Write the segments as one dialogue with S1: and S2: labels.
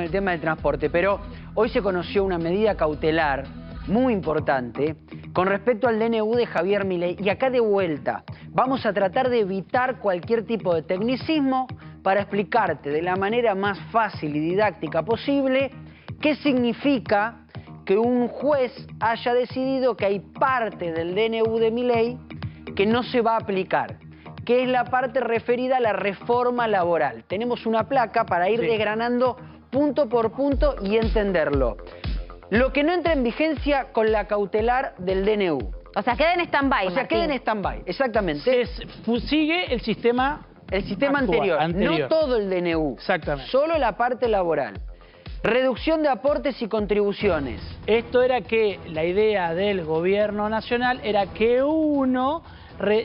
S1: el tema del transporte, pero hoy se conoció una medida cautelar muy importante con respecto al DNU de Javier Milei. Y acá de vuelta vamos a tratar de evitar cualquier tipo de tecnicismo para explicarte de la manera más fácil y didáctica posible qué significa que un juez haya decidido que hay parte del DNU de Milei que no se va a aplicar, que es la parte referida a la reforma laboral. Tenemos una placa para ir desgranando punto por punto y entenderlo. Lo que no entra en vigencia con la cautelar del DNU.
S2: O sea, queda en stand-by.
S1: O sea, queda en stand-by, exactamente.
S3: Sigue el sistema
S1: anterior, no todo el DNU.
S3: Exactamente.
S1: Solo la parte laboral. Reducción de aportes y contribuciones.
S3: Esto era que la idea del gobierno nacional era que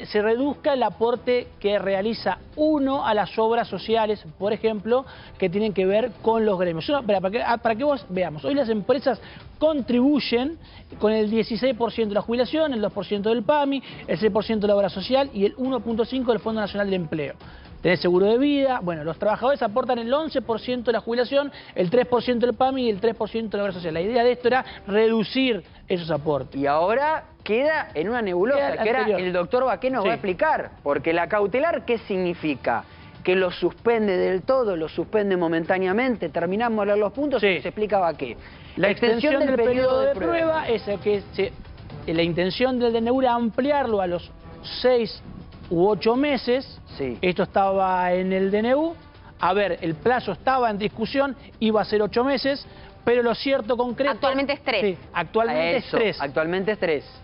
S3: se reduzca el aporte que realiza uno a las obras sociales, por ejemplo, que tienen que ver con los gremios. Para que vos veamos, hoy las empresas contribuyen con el 16% de la jubilación, el 2% del PAMI, el 6% de la obra social y el 1.5% del Fondo Nacional de Empleo. Tenés seguro de vida, bueno, los trabajadores aportan el 11% de la jubilación, el 3% del PAMI y el 3% de la obra social. La idea de esto era reducir esos aportes.
S1: Y ahora queda en una nebulosa, que ahora el doctor Baqué nos va a explicar. Porque la cautelar, ¿qué significa? Que lo suspende del todo, lo suspende momentáneamente. Terminamos de leer los puntos y se explica Baqué.
S3: La extensión del periodo de prueba es que la intención del DNU era ampliarlo a los 6 u 8 meses. Esto estaba en el DNU. A ver, el plazo estaba en discusión, iba a ser 8 meses, pero lo cierto concreto...
S2: Actualmente es 3.
S3: Sí, actualmente es 3.
S1: Actualmente es 3.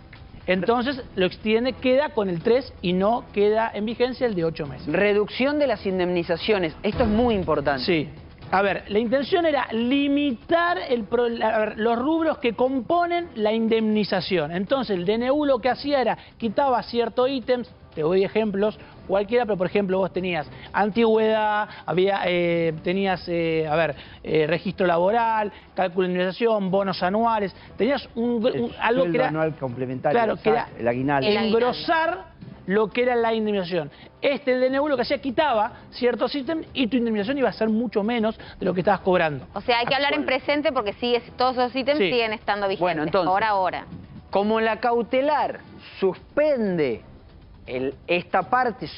S3: Entonces lo extiende, queda con el 3 y no queda en vigencia el de 8 meses.
S1: Reducción de las indemnizaciones. Esto es muy importante.
S3: Sí. A ver, la intención era limitar los rubros que componen la indemnización. Entonces el DNU lo que hacía era quitaba ciertos ítems, te doy ejemplos, cualquiera, pero por ejemplo vos tenías antigüedad, tenías registro laboral, cálculo de indemnización, bonos anuales, tenías algo que era
S4: anual complementario,
S3: claro, que era
S4: el aguinaldo.
S3: Engrosar lo que era la indemnización. El DNU lo que hacía, quitaba ciertos ítems y tu indemnización iba a ser mucho menos de lo que estabas cobrando.
S2: O sea, hay que hablar en presente porque todos esos ítems siguen estando vigentes.
S1: Bueno, entonces, ahora. Como la cautelar suspende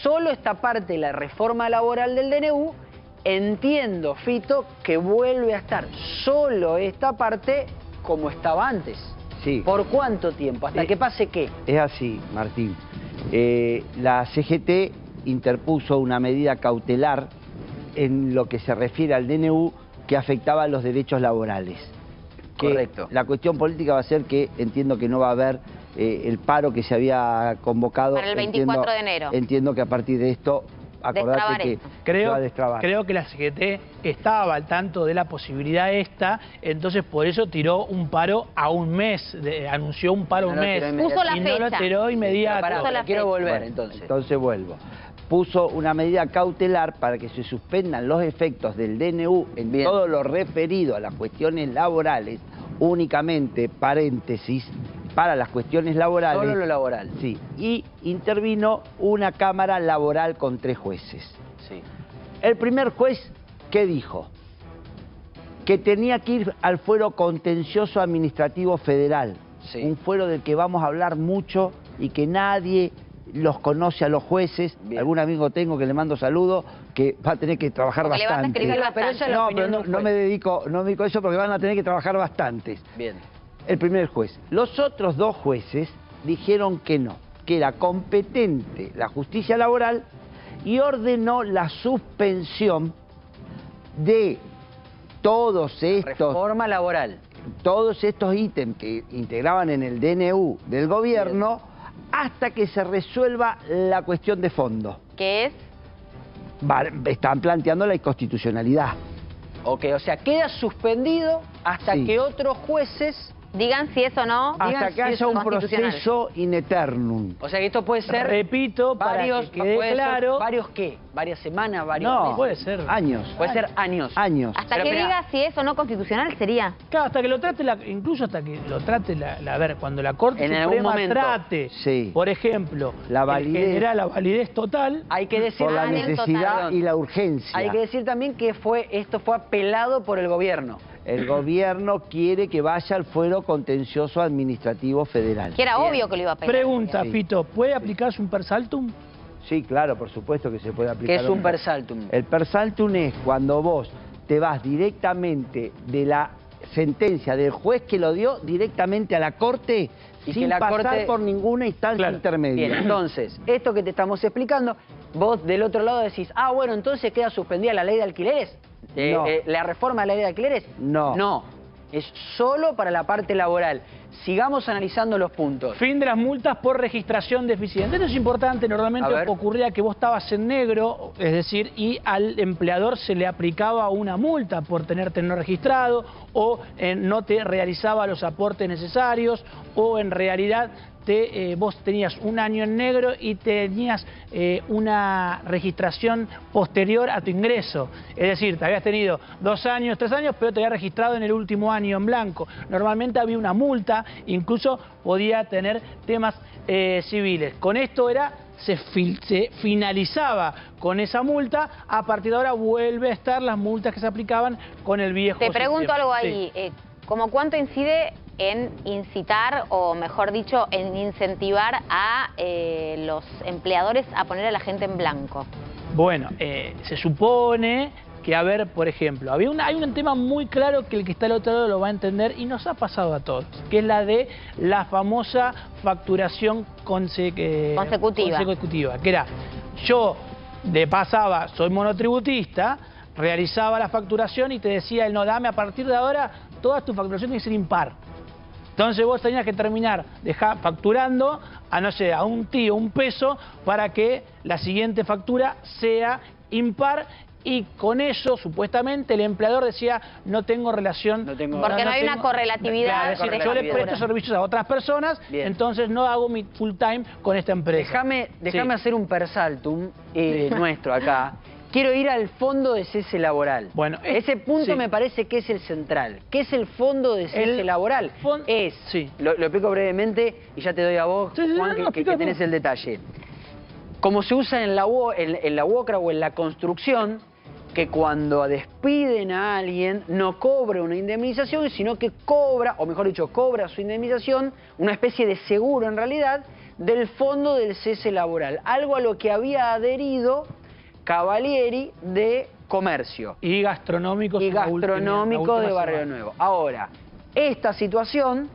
S1: solo esta parte de la reforma laboral del DNU, entiendo, Fito, que vuelve a estar solo esta parte como estaba antes.
S4: Sí.
S1: ¿Por cuánto tiempo? ¿Hasta que pase qué?
S4: Es así, Martín. La CGT interpuso una medida cautelar en lo que se refiere al DNU que afectaba a los derechos laborales.
S1: Correcto.
S4: La cuestión política va a ser que entiendo que no va a haber el paro que se había convocado.
S2: Para el 24 de enero.
S4: Entiendo que a partir de esto, acordate que
S3: creo que la CGT estaba al tanto de la posibilidad entonces por eso tiró un paro a un mes, anunció un paro a un mes.
S2: Puso la fecha.
S3: No lo tiró inmediato.
S1: Quiero volver
S4: Entonces vuelvo. Puso una medida cautelar para que se suspendan los efectos del DNU en todo lo referido a las cuestiones laborales, únicamente, paréntesis, para las cuestiones laborales.
S1: Solo lo laboral.
S4: Sí. Y intervino una Cámara Laboral con 3 jueces.
S1: Sí.
S4: El primer juez, ¿qué dijo? Que tenía que ir al fuero contencioso administrativo federal.
S1: Sí.
S4: Un fuero del que vamos a hablar mucho y que nadie los conoce a los jueces.
S1: Bien.
S4: Algún amigo tengo que le mando saludos, que va a tener que trabajar bastante. No me dedico a eso porque van a tener que trabajar bastantes.
S1: Bien.
S4: El primer juez. Los otros 2 jueces dijeron que no, que era competente la justicia laboral y ordenó la suspensión de todos estos...
S1: Reforma laboral.
S4: Todos estos ítems que integraban en el DNU del gobierno hasta que se resuelva la cuestión de fondo.
S2: ¿Qué es?
S4: Están planteando la inconstitucionalidad.
S1: Ok, o sea, queda suspendido hasta que otros jueces
S2: Digan si es o no.
S4: Hasta
S2: digan
S4: que
S2: si es
S4: haya un
S2: constitucional.
S4: proceso in eternum.
S1: O sea que esto puede ser...
S3: Repito,
S1: varios,
S3: para que quede
S1: puede ser
S3: claro.
S1: ¿Varios qué? ¿Varias semanas? ¿Varios
S4: No,
S1: meses?
S3: puede ser.
S4: Años.
S1: Puede ser años.
S4: Años.
S2: Hasta
S1: Pero
S2: que
S1: espera.
S2: diga si es o no constitucional sería.
S3: Claro, hasta que lo trate, incluso hasta que lo trate, a ver, cuando la Corte
S1: En algún
S3: Suprema
S1: momento.
S3: trate,
S4: Sí.
S3: por ejemplo,
S4: La validez.
S3: generar la validez total,
S1: Hay que decir
S4: Por la
S2: en
S4: necesidad
S2: total.
S4: y la urgencia.
S1: Hay que decir también que esto fue apelado por el gobierno.
S4: El gobierno quiere que vaya al fuero contencioso administrativo federal.
S2: Que era
S1: Bien.
S2: obvio que lo iba a pedir.
S3: pregunta,
S4: Sí.
S3: Fito, ¿puede aplicarse un per saltum?
S4: Sí, claro, por supuesto que se puede aplicar.
S1: ¿Qué es un per saltum?
S4: El per saltum es cuando vos te vas directamente de la sentencia del juez que lo dio directamente a la Corte
S1: Y
S4: sin
S1: que la
S4: pasar
S1: Corte-
S4: por ninguna instancia
S3: Claro.
S4: intermedia.
S1: Bien, entonces, esto que te estamos explicando, vos del otro lado decís, ah, bueno, entonces queda suspendida la ley de alquileres.
S4: No.
S1: ¿La reforma de la ley de alquileres?
S4: No.
S1: No, es solo para la parte laboral. Sigamos analizando los puntos.
S3: Fin de las multas por registración deficiente. Esto es importante,
S1: A
S3: normalmente
S1: ver.
S3: ocurría que vos estabas en negro, es decir, y al empleador se le aplicaba una multa por tenerte no registrado o no te realizaba los aportes necesarios o en realidad vos tenías un año en negro y tenías una registración posterior a tu ingreso. Es decir, te habías tenido 2 años, 3 años, pero te habías registrado en el último año en blanco. Normalmente había una multa, incluso podía tener temas civiles. Con esto se finalizaba con esa multa. A partir de ahora vuelve a estar las multas que se aplicaban con el viejo
S2: Te pregunto
S3: sistema.
S2: algo
S3: Sí.
S2: ahí. ¿Cómo cuánto incide en incitar, o mejor dicho, en incentivar a los empleadores a poner a la gente en blanco?
S3: Bueno, se supone que, a ver, por ejemplo, hay un tema muy claro que el que está al otro lado lo va a entender y nos ha pasado a todos, que es la de la famosa facturación consecutiva, que era, yo soy monotributista, realizaba la facturación y te decía él, no, dame a partir de ahora, toda tu facturación tiene que ser impar. Entonces vos tenías que terminar facturando a, no sé, a un tío, un peso, para que la siguiente factura sea impar, y con eso, supuestamente, el empleador decía, no tengo relación...
S2: Porque no hay una correlatividad.
S3: Claro, es decir, yo le presto servicios a otras personas,
S1: Bien.
S3: entonces no hago mi full time con esta empresa.
S1: Déjame hacer un per saltum nuestro acá. Quiero ir al fondo de cese laboral.
S3: Bueno,
S1: ese punto
S3: sí.
S1: me parece que es el central. ¿Qué es el fondo de cese laboral?
S3: Sí.
S1: Lo explico brevemente y ya te doy a vos,
S3: Sí,
S1: Juan,
S3: no,
S1: que tenés el detalle. Como se usa en la UOCRA o en la construcción, que cuando despiden a alguien no cobra una indemnización, sino que cobra, o mejor dicho, cobra su indemnización, una especie de seguro en realidad, del fondo del cese laboral. Algo a lo que había adherido Cavalieri de Comercio.
S3: Y gastronómicos.
S1: Y
S3: en la
S1: gastronómico
S3: última
S1: de Barrio
S3: semana.
S1: Nuevo. Ahora, esta situación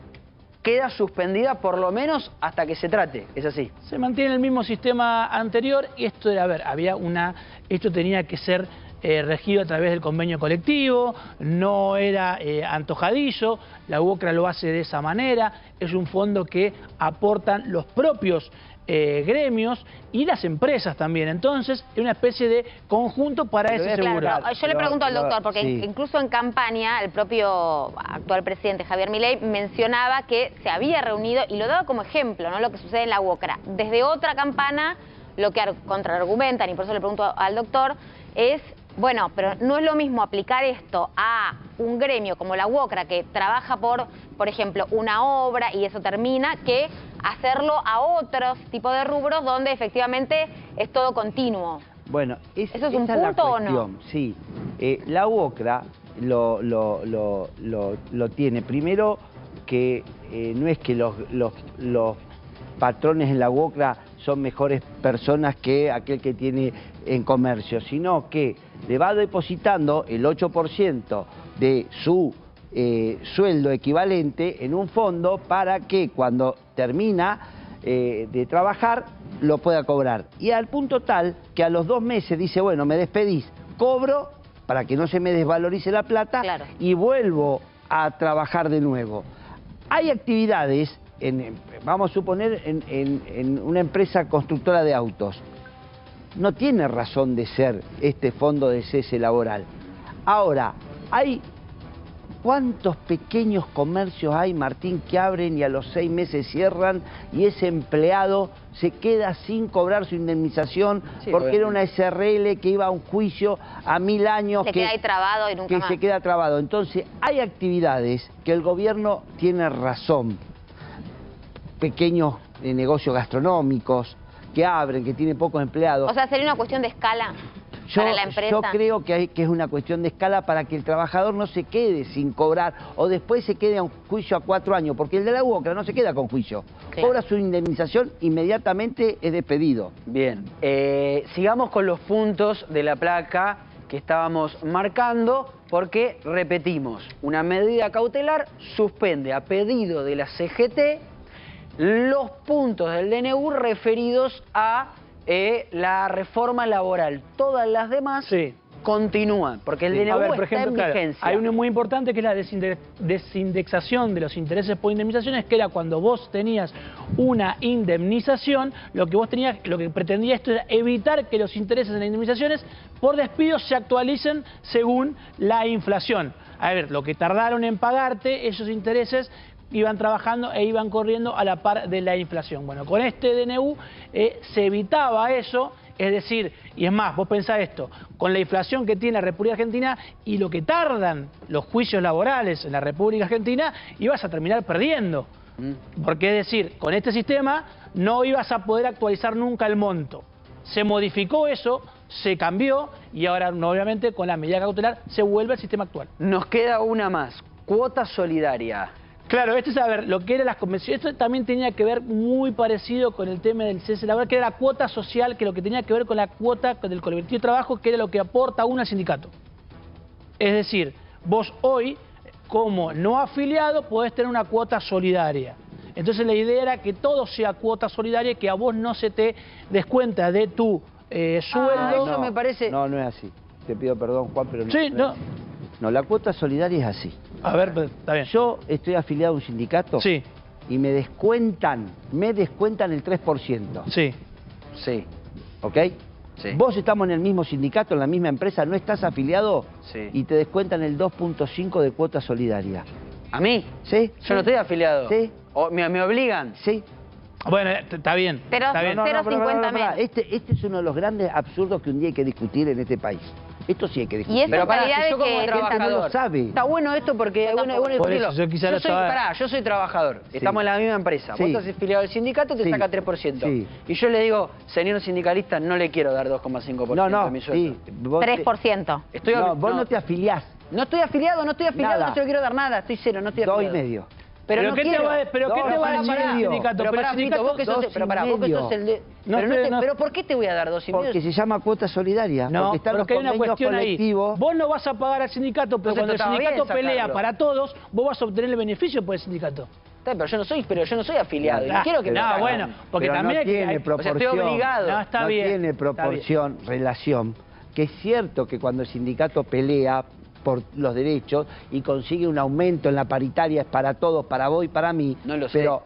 S1: queda suspendida por lo menos hasta que se trate, ¿es así?
S3: Se mantiene el mismo sistema anterior y esto era, a ver, esto tenía que ser regido a través del convenio colectivo, no era antojadizo, la UOCRA lo hace de esa manera, es un fondo que aportan los propios gremios y las empresas también. Entonces, es una especie de conjunto para ese seguro.
S2: Claro, yo le pregunto al doctor, porque
S4: sí.
S2: incluso en campaña el propio actual presidente Javier Milei mencionaba que se había reunido, y lo daba como ejemplo, ¿no?, lo que sucede en la UOCRA. Desde otra campana, lo que contraargumentan, y por eso le pregunto al doctor, es, bueno, pero no es lo mismo aplicar esto a un gremio como la UOCRA, que trabaja por ejemplo, una obra y eso termina, que hacerlo a otros tipos de rubros donde efectivamente es todo continuo.
S4: Bueno,
S2: ¿Eso es un
S4: esa la
S2: punto o no?
S4: cuestión. Sí, la UOCRA lo tiene. Primero que no es que los patrones en la UOCRA son mejores personas que aquel que tiene en comercio, sino que le va depositando el 8% de su sueldo equivalente en un fondo para que cuando termina de trabajar lo pueda cobrar. Y al punto tal que a los 2 meses dice, bueno, me despedís, cobro para que no se me desvalorice la plata,
S2: Claro.
S4: y vuelvo a trabajar de nuevo. Hay actividades, vamos a suponer, en una empresa constructora de autos. No tiene razón de ser este fondo de cese laboral. Ahora, hay ¿Cuántos pequeños comercios hay, Martín, que abren y a los 6 meses cierran y ese empleado se queda sin cobrar su indemnización porque era una SRL que iba a un juicio a 1000 años?
S2: Se queda ahí trabado y nunca más.
S4: Se queda trabado. Entonces, hay actividades que el gobierno tiene razón. Pequeños negocios gastronómicos que abren, que tienen pocos empleados.
S2: O sea, sería una cuestión de escala para la empresa.
S4: Yo creo que es una cuestión de escala para que el trabajador no se quede sin cobrar o después se quede a un juicio a 4 años, porque el de la UOCRA no se queda con juicio. Claro. Cobra su indemnización, inmediatamente es despedido.
S1: Bien, sigamos con los puntos de la placa que estábamos marcando, porque repetimos, una medida cautelar suspende a pedido de la CGT los puntos del DNU referidos a la reforma laboral. Todas las demás continúan, porque el DNU está en vigencia.
S3: Hay uno muy importante que es la desindexación de los intereses por indemnizaciones, que era cuando vos tenías una indemnización, lo que pretendía esto era evitar que los intereses en las indemnizaciones por despido se actualicen según la inflación. A ver, lo que tardaron en pagarte, esos intereses iban trabajando e iban corriendo a la par de la inflación. Bueno, con este DNU se evitaba eso, es decir, y es más, vos pensás esto, con la inflación que tiene la República Argentina y lo que tardan los juicios laborales en la República Argentina, ibas a terminar perdiendo. Porque es decir, con este sistema no ibas a poder actualizar nunca el monto. Se modificó eso, se cambió y ahora obviamente con la medida cautelar se vuelve al sistema actual.
S1: Nos queda una más, cuota solidaria.
S3: Claro, esto es, a ver, lo que eran las convenciones, esto también tenía que ver muy parecido con el tema del cese laboral, que era la cuota social, que lo que tenía que ver con la cuota del colectivo de trabajo, que era lo que aporta uno al sindicato. Es decir, vos hoy, como no afiliado, podés tener una cuota solidaria. Entonces la idea era que todo sea cuota solidaria y que a vos no se te descuenta de tu sueldo.
S1: Eso me parece...
S4: No, no es así. Te pido perdón, Juan, pero no.
S3: Sí, no.
S4: No, la cuota solidaria es así.
S3: A ver, está bien.
S4: Yo estoy afiliado a un sindicato y me descuentan el 3%.
S1: Sí.
S4: ¿Ok?
S1: Sí.
S4: Vos estamos en el mismo sindicato, en la misma empresa, no estás afiliado y te descuentan el 2.5 de cuota solidaria.
S1: ¿A mí?
S4: Sí.
S1: Yo no estoy afiliado.
S4: Sí.
S1: ¿Me obligan?
S4: Sí.
S3: Bueno, está bien.
S2: Pero 0,50 menos.
S4: Este es uno de los grandes absurdos que un día hay que discutir en este país. Esto sí hay que discutir.
S2: Y
S1: pero
S2: para
S1: si yo como trabajador
S4: no lo sabe.
S1: Está bueno esto porque yo soy trabajador. Estamos en la misma empresa. Vos estás afiliado al sindicato, te saca 3%. Y yo le digo, señor sindicalista, no le quiero dar 2,5% de mi sueldo.
S2: 3%.
S4: Vos no te afiliás.
S1: No estoy afiliado, no se lo quiero dar nada, estoy cero, no estoy afiliado.
S4: 2,5.
S1: Pero
S3: ¿qué te va a decir el sindicato?
S1: Pero pará, Fito, vos que sos el de... Pero ¿por qué te voy a dar 2,5?
S4: Porque se llama cuota solidaria.
S3: No,
S4: porque están
S3: pero
S4: los
S3: que hay una
S4: convenios
S3: cuestión ahí.
S4: colectivos.
S3: Vos no vas a pagar al sindicato, pero cuando el sindicato pelea para todos, vos vas a obtener el beneficio por el sindicato.
S1: Pero yo no soy afiliado. No quiero que me
S3: no, bueno, porque
S4: pero
S3: también
S4: no tiene proporción.
S1: O sea, estoy obligado.
S3: No, está bien.
S4: Tiene proporción, relación. Que es cierto que cuando el sindicato pelea por los derechos y consigue un aumento en la paritaria, es para todos, para vos y para mí.
S1: No lo sé.
S4: Pero,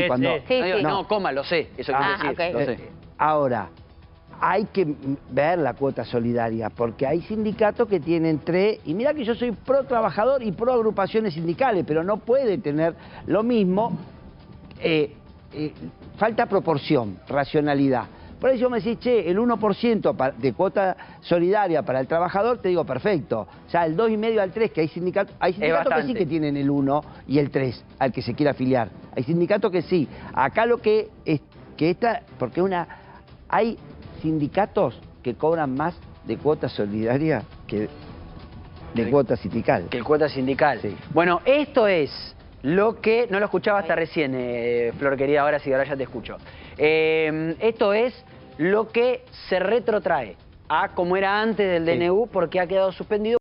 S4: cuando...
S1: lo sé. Eso quiere decir, lo sé.
S4: Ahora, hay que ver la cuota solidaria, porque hay sindicatos que tienen 3, y mira que yo soy pro trabajador y pro agrupaciones sindicales, pero no puede tener lo mismo, falta proporción, racionalidad. Por eso me decís, che, el 1% de cuota solidaria para el trabajador, te digo, perfecto. O sea, el 2,5 al 3, que hay sindicatos que sí que tienen el 1 y el 3 al que se quiera afiliar. Hay sindicatos que sí. Acá lo que es porque hay sindicatos que cobran más de cuota solidaria que de cuota sindical.
S1: Que el cuota sindical.
S4: Sí.
S1: Bueno, esto es lo que... No lo escuchaba hasta recién, Flor querida, ahora sí, ahora ya te escucho. Esto es lo que se retrotrae a como era antes del DNU porque ha quedado suspendido.